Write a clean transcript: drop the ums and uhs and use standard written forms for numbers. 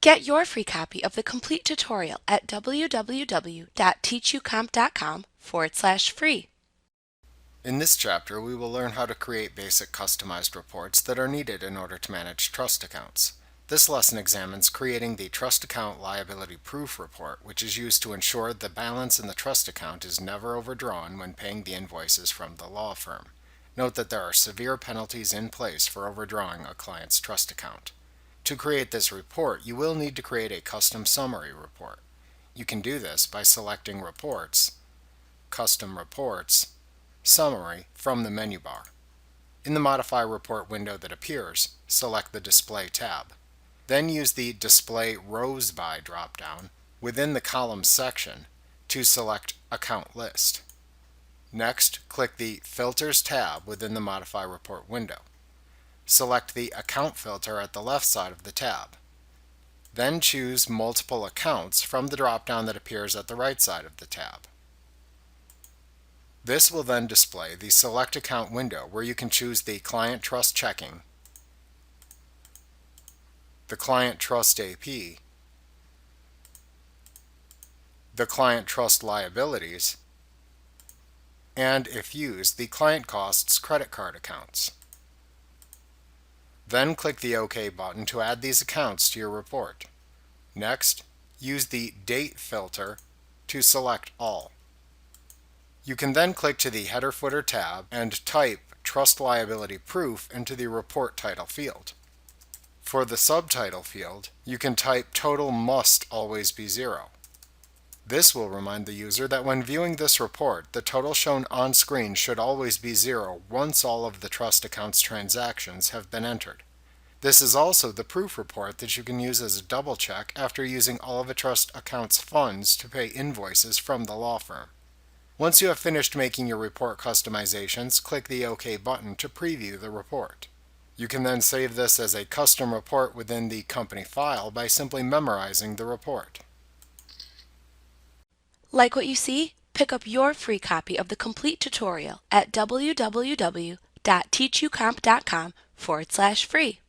Get your free copy of the complete tutorial at www.teachucomp.com/free. In this chapter, we will learn how to create basic customized reports that are needed in order to manage trust accounts. This lesson examines creating the Trust Account Liability Proof Report, which is used to ensure the balance in the trust account is never overdrawn when paying the invoices from the law firm. Note that there are severe penalties in place for overdrawing a client's trust account. To create this report, you will need to create a custom summary report. You can do this by selecting Reports, Custom Reports, Summary from the menu bar. In the Modify Report window that appears, select the Display tab. Then use the Display Rows By drop-down within the Columns section to select Account List. Next, click the Filters tab within the Modify Report window. Select the Account filter at the left side of the tab. Then choose Multiple Accounts from the drop-down that appears at the right side of the tab. This will then display the Select Account window where you can choose the Client Trust Checking, the Client Trust AP, the Client Trust Liabilities, and, if used, the Client Costs Credit Card Accounts. Then click the OK button to add these accounts to your report. Next, use the Date filter to select all. You can then click to the Header Footer tab and type Trust Liability Proof into the Report Title field. For the Subtitle field, you can type Total must always be 0. This will remind the user that when viewing this report, the total shown on screen should always be 0 once all of the trust account's transactions have been entered. This is also the proof report that you can use as a double check after using all of a trust account's funds to pay invoices from the law firm. Once you have finished making your report customizations, click the OK button to preview the report. You can then save this as a custom report within the company file by simply memorizing the report. Like what you see? Pick up your free copy of the complete tutorial at www.teachucomp.com/free.